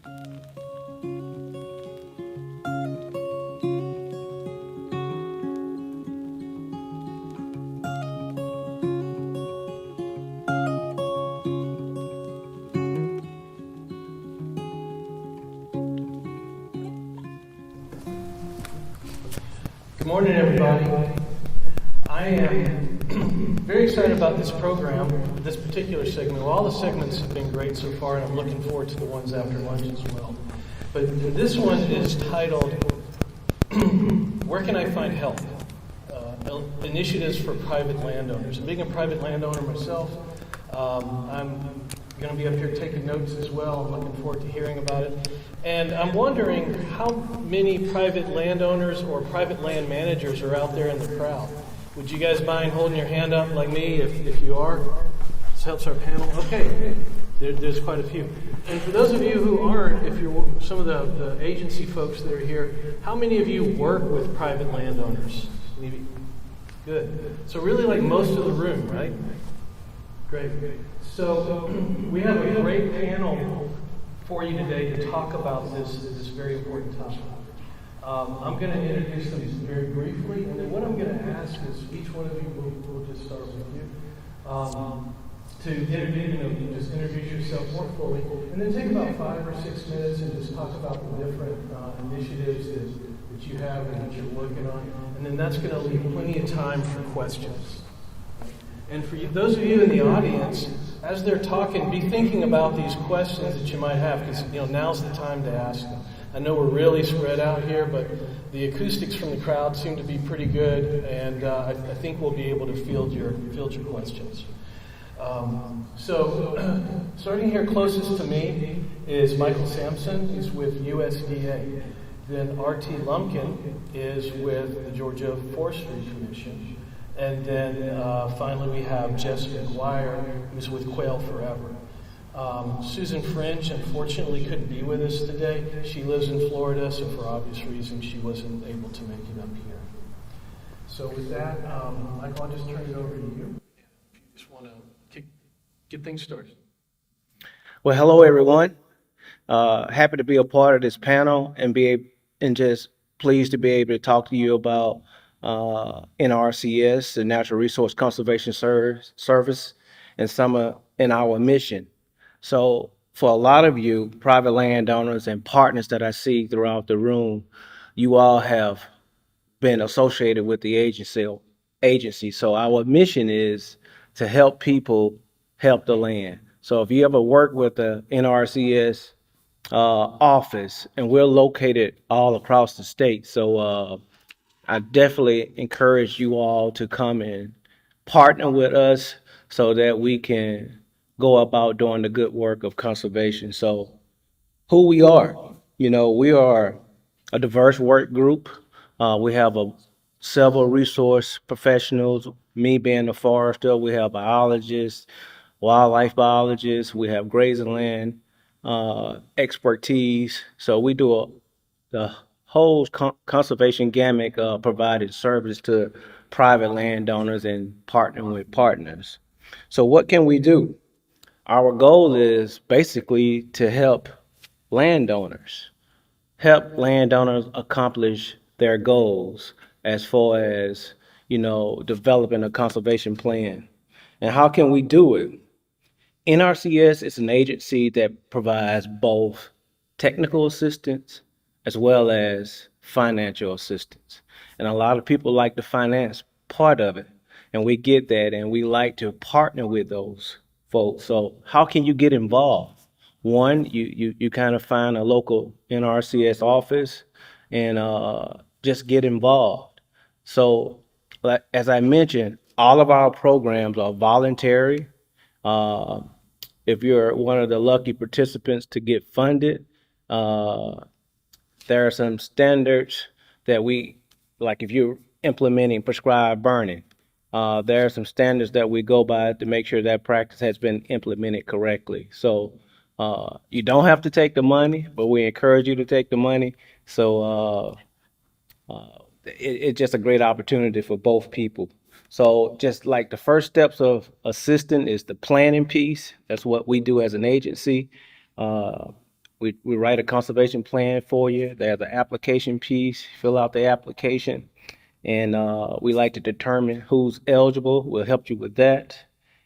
Good morning, everybody. I am very excited about this program, this particular segment. Well, all the segments have been great so far, and I'm looking forward to the ones after lunch as well. But this one is titled, Where Can I Find Help? Initiatives for Private Landowners. I'm being a private landowner myself. I'm going to be up here taking notes as well. I'm looking forward to hearing about it. And I'm wondering how many private landowners or private land managers are out there in the crowd. Would you guys mind holding your hand up like me if you are? This helps our panel. Okay, there's quite a few. And for those of you who aren't, if you're some of the agency folks that are here, how many of you work with private landowners? Maybe. Good. So really like most of the room, right? Great. So we have a great panel for you today to talk about this very important topic. I'm going to introduce them very briefly, and then what I'm going to ask is each one of you, we'll just start with you, to just introduce yourself more fully, and then take about 5 or 6 minutes and just talk about the different initiatives that you have and that you're working on, and then that's going to leave plenty of time for questions. And for you, those of you in the audience, as they're talking, be thinking about these questions that you might have, because now's the time to ask them. I know we're really spread out here, but the acoustics from the crowd seem to be pretty good, and I think we'll be able to field your questions. So, starting here closest to me is Michael Sampson. He's with USDA. Then R.T. Lumpkin is with the Georgia Forestry Commission. And then finally we have Jess McGuire, who's with Quail Forever. Susan French, unfortunately, couldn't be with us today. She lives in Florida, so for obvious reasons, she wasn't able to make it up here. So with that, Michael, I'll just turn it over to you. If you just want to get things started. Well, hello, everyone. Happy to be a part of this panel and just pleased to be able to talk to you about NRCS, the Natural Resource Conservation Service, and our mission. So for a lot of you, private landowners and partners that I see throughout the room, you all have been associated with the agency. So our mission is to help people help the land. So if you ever work with the NRCS office, and we're located all across the state, so I definitely encourage you all to come and partner with us so that we can go about doing the good work of conservation. So who we are, we are a diverse work group. We have several resource professionals, me being a forester. We have biologists, wildlife biologists. We have grazing land expertise. So we do the whole conservation gamut provided service to private landowners and partnering with partners. So what can we do? Our goal is basically to help landowners accomplish their goals as far as, developing a conservation plan. And how can we do it? NRCS is an agency that provides both technical assistance as well as financial assistance. And a lot of people like the finance part of it, and we get that, and we like to partner with those folks. So how can you get involved? One, you kind of find a local NRCS office and just get involved. So as I mentioned, all of our programs are voluntary. If you're one of the lucky participants to get funded, there are some standards that like if you're implementing prescribed burning, there are some standards that we go by to make sure that practice has been implemented correctly. So you don't have to take the money, but we encourage you to take the money. So it's just a great opportunity for both people. So just like the first steps of assisting is the planning piece. That's what we do as an agency. We write a conservation plan for you. There's an application piece. Fill out the application, and we like to determine who's eligible. We'll help you with that,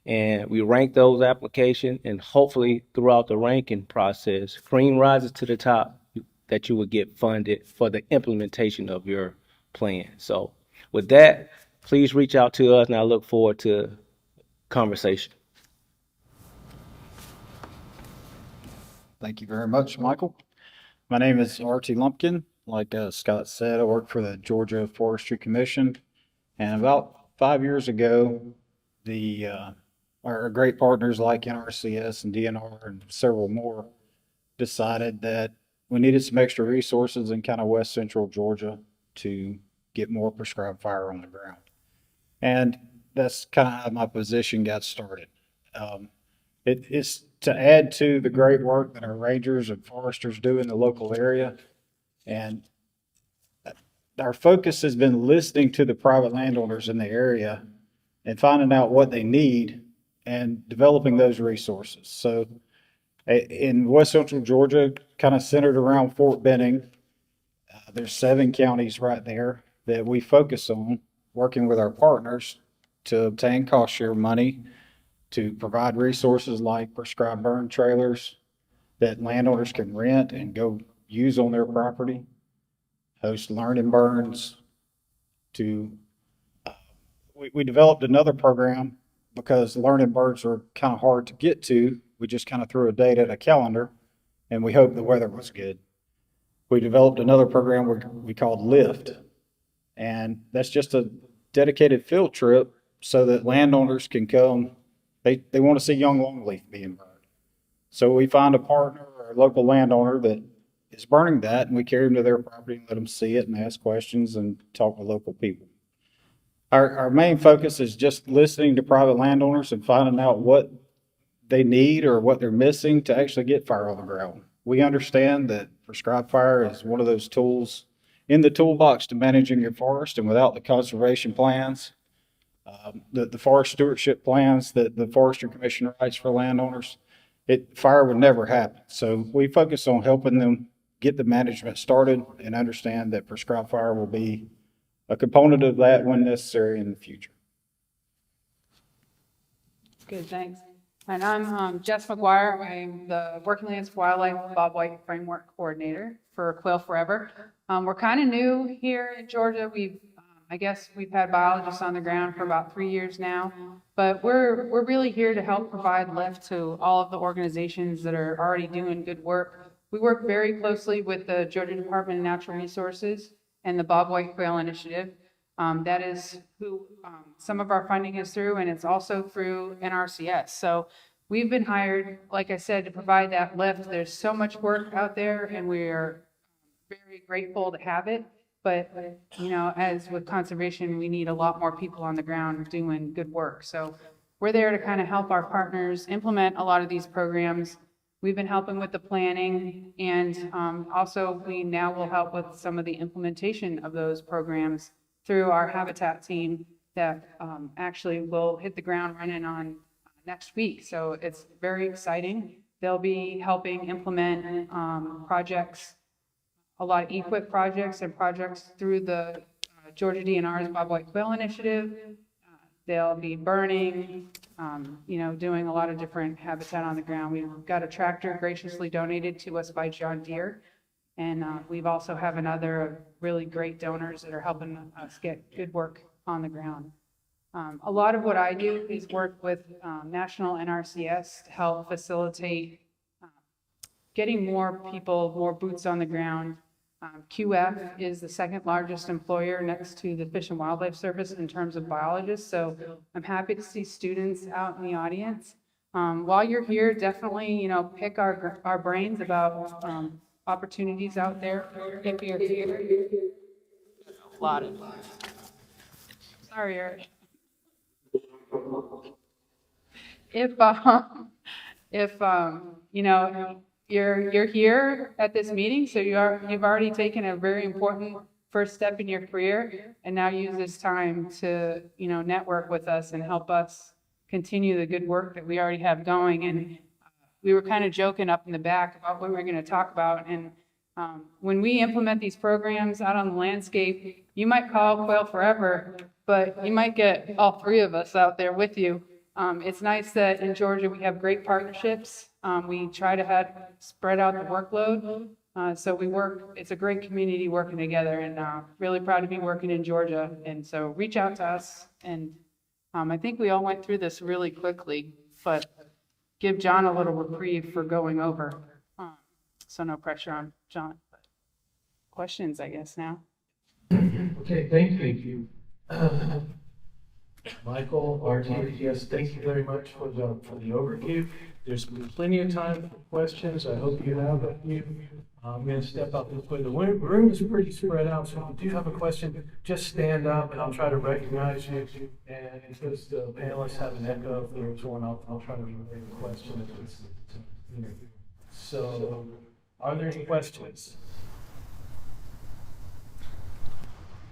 and we rank those applications. And hopefully, throughout the ranking process, green rises to the top that you will get funded for the implementation of your plan. So, with that, please reach out to us, and I look forward to conversation. Thank you very much, Michael. My name is Archie Lumpkin. Like Scott said, I work for the Georgia Forestry Commission. And about 5 years ago, our great partners like NRCS and DNR and several more decided that we needed some extra resources in kind of west central Georgia to get more prescribed fire on the ground. And that's kind of how my position got started. It is to add to the great work that our rangers and foresters do in the local area. And our focus has been listening to the private landowners in the area and finding out what they need and developing those resources. So in west central Georgia, kind of centered around Fort Benning, there's 7 counties right there that we focus on, working with our partners to obtain cost share money to provide resources like prescribed burn trailers that landowners can rent and go use on their property, host learning burns. We developed another program because learning burns are kind of hard to get to. We just kind of threw a date at a calendar and we hoped the weather was good. We developed another program we called Lift, and that's just a dedicated field trip so that landowners can come. They want to see young longleaf being burned. So we find a partner or a local landowner that is burning that, and we carry them to their property and let them see it and ask questions and talk to local people. Our main focus is just listening to private landowners and finding out what they need or what they're missing to actually get fire on the ground. We understand that prescribed fire is one of those tools in the toolbox to managing your forest, and without the conservation plans, the forest stewardship plans that the Forestry Commission writes for landowners, fire would never happen. So we focus on helping them get the management started and understand that prescribed fire will be a component of that when necessary in the future. Good, thanks. And I'm Jess McGuire. I'm the Working Lands Wildlife Bobwhite Framework Coordinator for Quail Forever. We're kind of new here in Georgia. I guess we've had biologists on the ground for about 3 years now, but we're really here to help provide lift to all of the organizations that are already doing good work. We work very closely with the Georgia Department of Natural Resources and the Bobwhite Quail Initiative. That is who some of our funding is through, and it's also through NRCS. So we've been hired, like I said, to provide that lift. There's so much work out there, and we are very grateful to have it. But, you know, as with conservation, we need a lot more people on the ground doing good work. So we're there to kind of help our partners implement a lot of these programs. We've been helping with the planning, and also we now will help with some of the implementation of those programs through our habitat team that actually will hit the ground running on next week. So it's very exciting. They'll be helping implement projects, a lot of EQIP projects and projects through the Georgia DNR's Bobwhite Quail Initiative. They'll be burning, doing a lot of different habitat on the ground. We've got a tractor graciously donated to us by John Deere. And we've also have another really great donors that are helping us get good work on the ground. A lot of what I do is work with National NRCS to help facilitate getting more people, more boots on the ground. QF is the second largest employer next to the Fish and Wildlife Service in terms of biologists. So I'm happy to see students out in the audience. While you're here, definitely, pick our brains about opportunities out there. If you're here, a lot of. Sorry, Eric. If you're here at this meeting, so you've already taken a very important first step in your career, and now use this time to network with us and help us continue the good work that we already have going. And we were kind of joking up in the back about what we were going to talk about. And when we implement these programs out on the landscape, you might call Quail Forever, but you might get all three of us out there with you. It's nice that in Georgia we have great partnerships. We try to spread out the workload. So it's a great community working together, and really proud to be working in Georgia. And so reach out to us. And I think we all went through this really quickly, but give John a little reprieve for going over. So no pressure on John. Questions, I guess, now. Okay, thank you. Michael, RT, yes, thank you very much for the overview. There's plenty of time for questions. I hope you have a few. I'm going to step up this way. The room is pretty spread out, so if you do have a question, just stand up and I'll try to recognize you. And because the panelists have an echo, if there's one, I'll try to repeat the question. So, are there any questions?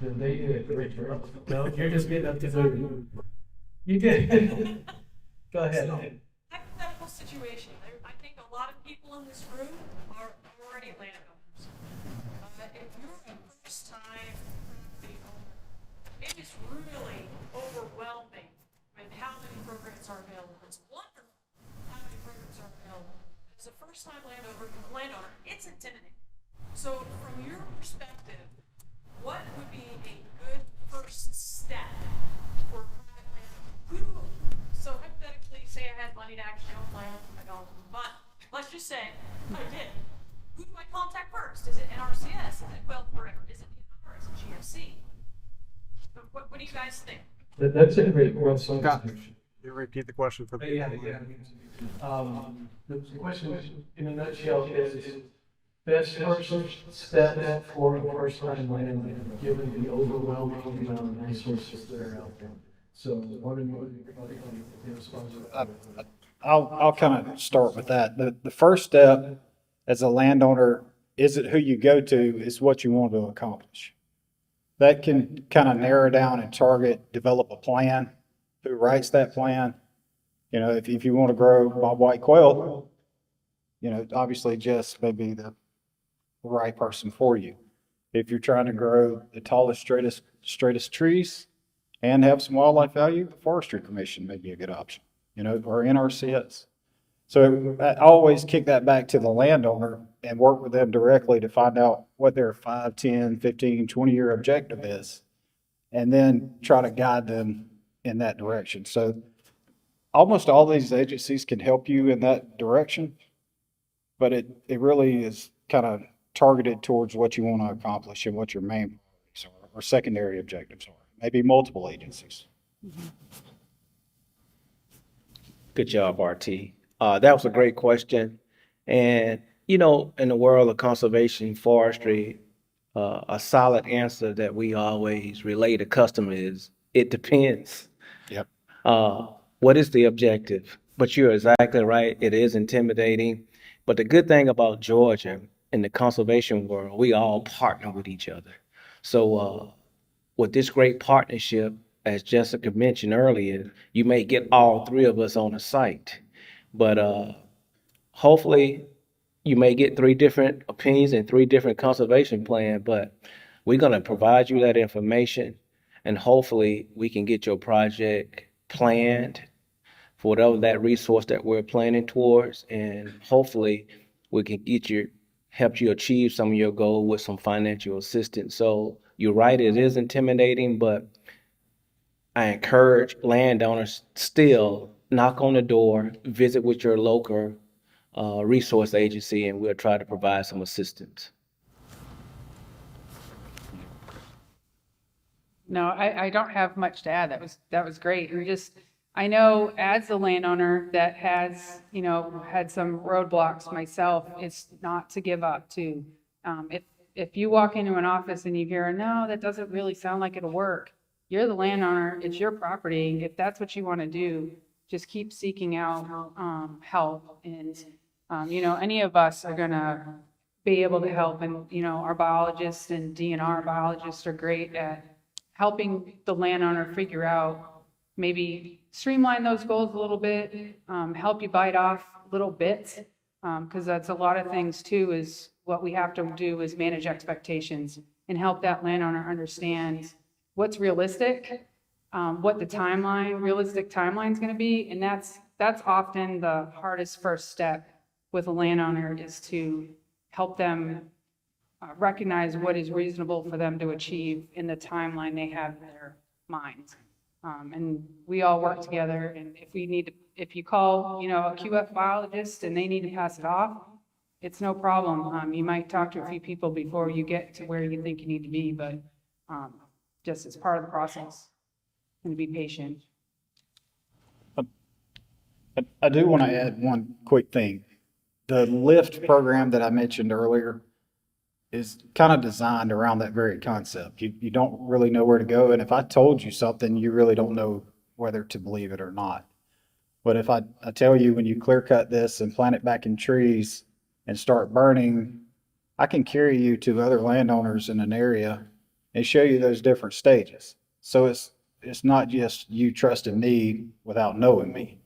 Then they did a great job. No, you're just getting up to the. You did. Go ahead. Hypothetical situation. I think a lot of people in this room are already landowners. If you're a first-time property owner, it is really overwhelming with how many programs are available. It's wonderful how many programs are available. As a first-time landowner, it's intimidating. So, from your perspective, what would be a good first step for a private landowner? So hypothetically, say I had money to actually own land, I don't, but let's just say I did. Who do I contact first? Is it NRCS? Is it Quail Forever? Is it DNR? Is it GFC? What do you guys think? That's a great question. You repeat the question for the. Yeah. The question in a nutshell is best first step for a first-time landowner, given the overwhelming amount of resources that are out there. So, what are your responses? I'll kind of start with that. The first step as a landowner isn't who you go to, is what you want to accomplish. That can kind of narrow down and target, develop a plan. Who writes that plan? You know, if you want to grow bobwhite quail, you know, obviously Jess may be the right person for you. If you're trying to grow the tallest, straightest trees and have some wildlife value, the Forestry Commission may be a good option, you know, or NRCS. So I always kick that back to the landowner and work with them directly to find out what their 5, 10, 15, 20-year objective is, and then try to guide them in that direction. So almost all these agencies can help you in that direction, but it really is kind of targeted towards what you want to accomplish and what your main priorities are or secondary objectives are. Maybe multiple agencies. Good job, RT. That was a great question. And, you know, in the world of conservation, forestry, a solid answer that we always relay to customers is, it depends. Yep. What is the objective? But you're exactly right. It is intimidating. But the good thing about Georgia, in the conservation world, we all partner with each other. So with this great partnership, as Jessica mentioned earlier, you may get all three of us on a site. But hopefully you may get 3 different opinions and 3 different conservation plans, but we're going to provide you that information, and hopefully we can get your project planned for whatever that resource that we're planning towards, and hopefully we can help you achieve some of your goal with some financial assistance. So you're right, it is intimidating, but I encourage landowners still knock on the door, visit with your local resource agency, and we'll try to provide some assistance. No, I don't have much to add. That was great. I know as a landowner that has, you know, had some roadblocks myself, it's not to give up too. If you walk into an office and you hear, no, that doesn't really sound like it'll work. You're the landowner, it's your property. If that's what you want to do, just keep seeking out help. And, you know, any of us are going to be able to help. And, you know, our biologists and DNR biologists are great at helping the landowner figure out, maybe streamline those goals a little bit, help you bite off little bits, because that's a lot of things too, is what we have to do is manage expectations and help that landowner understand what's realistic, what the realistic timeline is going to be. And that's often the hardest first step with a landowner, is to help them recognize what is reasonable for them to achieve in the timeline they have in their minds. And we all work together, and if you call, a QF biologist and they need to pass it off, it's no problem. You might talk to a few people before you get to where you think you need to be, but just as part of the process, and be patient. I do want to add one quick thing. The LIFT program that I mentioned earlier is kind of designed around that very concept. You don't really know where to go, and if I told you something, you really don't know whether to believe it or not. But if I tell you, when you clear cut this and plant it back in trees and start burning, I can carry you to other landowners in an area and show you those different stages. So it's not just you trusting me without knowing me.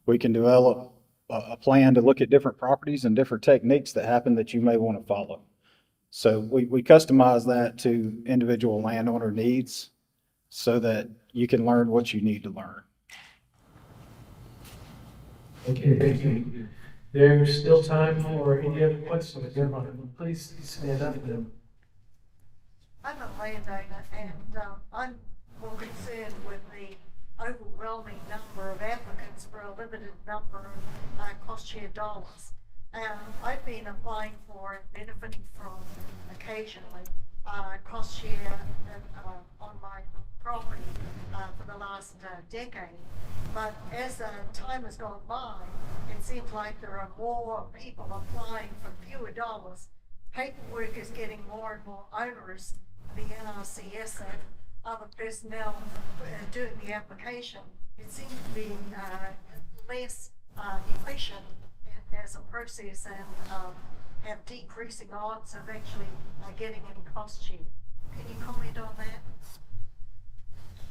We can develop a plan to look at different properties and different techniques that happen that you may want to follow. So we customize that to individual landowner needs so that you can learn what you need to learn. Okay, thank you. There's still time for any other questions. Please stand up. I'm a landowner, and I'm more concerned with the overwhelming number of applicants for a limited number of cost share dollars. I've been applying for and benefiting from occasionally cost share on my property for the last decade. But as time has gone by, it seems like there are more people applying for fewer dollars. Paperwork is getting more and more onerous. The NRCS and other personnel doing the application, it seems to be less efficient as a process, and have decreasing odds of actually getting any cost share. Can you comment on that?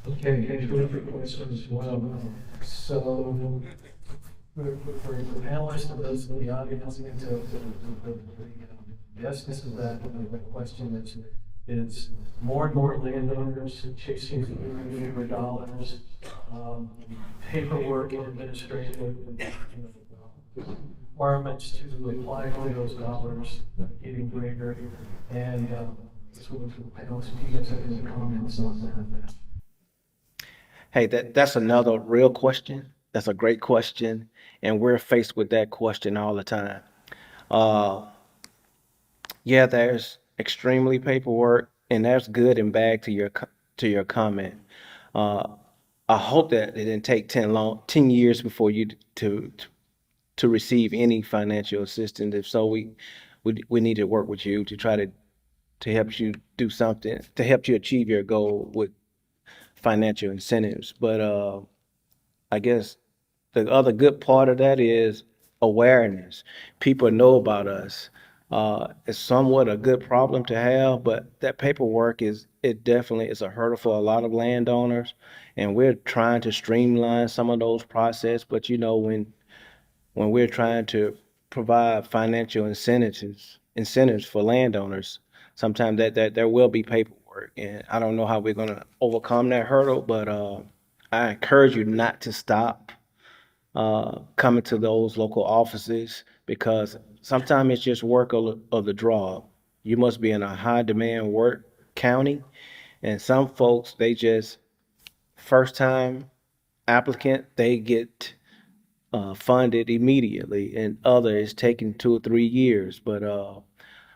Okay, terrific questions as well. So, for panelists and those in the audience, the essence of that question is more and more landowners chasing fewer dollars, paperwork and administrative requirements to apply for those dollars getting greater, and sort of panelists, if you guys have any comments on that. Hey, that's another real question. That's a great question, and we're faced with that question all the time. Yeah, there's extremely paperwork, and that's good and bad to your comment. Uh, I hope that it didn't take 10 years before you to receive any financial assistance. If so, we need to work with you to try to help you do something to help you achieve your goal with financial incentives. But I guess the other good part of that is awareness. People know about us. It's somewhat a good problem to have, but that paperwork it definitely is a hurdle for a lot of landowners, and we're trying to streamline some of those processes. But when we're trying to provide financial incentives for landowners, sometimes that there will be paperwork, and I don't know how we're going to overcome that hurdle, but I encourage you not to stop coming to those local offices, because sometimes it's just work of the draw. You must be in a high demand work county, and some folks, they just first time applicant, they get funded immediately, and others taking 2 or 3 years. But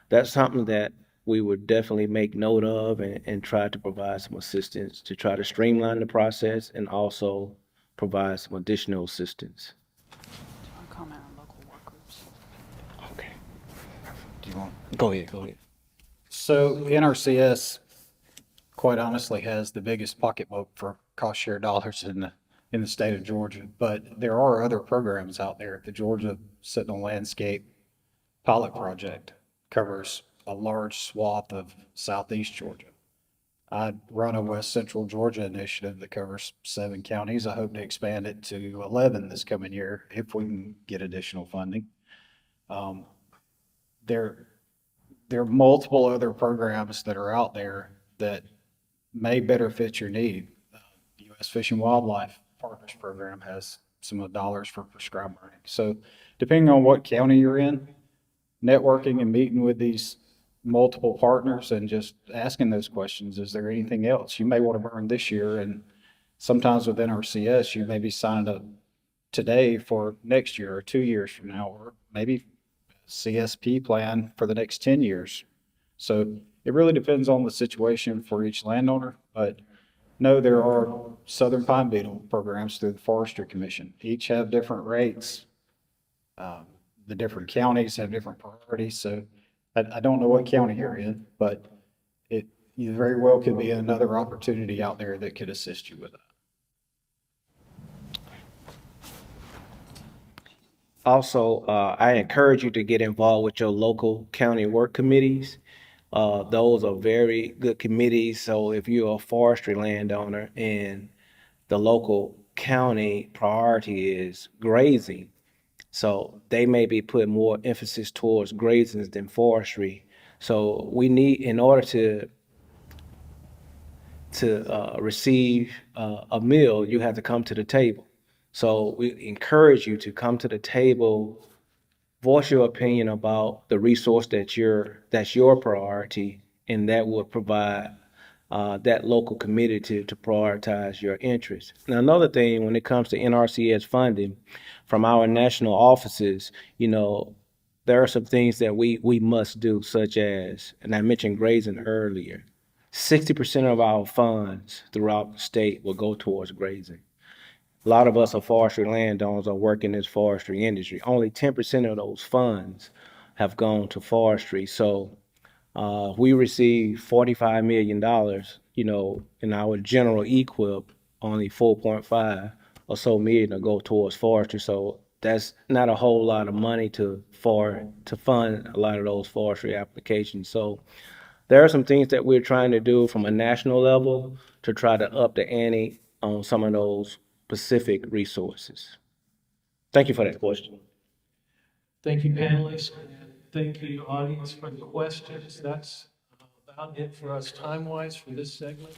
that's something that we would definitely make note of, and try to provide some assistance to try to streamline the process, and also provide some additional assistance. Comment on local work groups. Okay. Do you want? Go ahead. So NRCS, quite honestly, has the biggest pocketbook for cost share dollars in the state of Georgia, but there are other programs out there. The Georgia Sentinel Landscape Pilot Project covers a large swath of southeast Georgia. I run a West Central Georgia initiative that covers 7 counties. I hope to expand it to 11 this coming year if we can get additional funding. Um, there, there are multiple other programs that are out there that may better fit your need. U.S. Fish and Wildlife Partners Program has some of the dollars for prescribed burning. So depending on what county you're in, networking and meeting with these multiple partners and just asking those questions, is there anything else you may want to burn this year? And sometimes with NRCS, you may be signed up today for next year or 2 years from now, or maybe CSP plan for the next 10 years. So it really depends on the situation for each landowner, but no, there are southern pine beetle programs through the Forestry Commission. Each have different rates. The different counties have different priorities, so I don't know what county you're in, but you very well could be another opportunity out there that could assist you with that. Also, I encourage you to get involved with your local county work committees. Those are very good committees. So if you're a forestry landowner and the local county priority is grazing, so they may be putting more emphasis towards grazing than forestry. So we need, in order to receive a meal, you have to come to the table. So we encourage you to come to the table, voice your opinion about the resource that's your priority, and that will provide that local committee to prioritize your interests. Now, another thing, when it comes to NRCS funding from our national offices, there are some things that we must do, such as, and I mentioned grazing earlier, 60% of our funds throughout the state will go towards grazing. A lot of us are forestry landowners or work in this forestry industry. Only 10% of those funds have gone to forestry. So we receive $45 million, in our general equip, only 4.5 or so million to go towards forestry. So that's not a whole lot of money to fund a lot of those forestry applications. So there are some things that we're trying to do from a national level to try to up the ante on some of those specific resources. Thank you for that question. Thank you, panelists, and thank you, audience, for the questions. That's about it for us time-wise for this segment.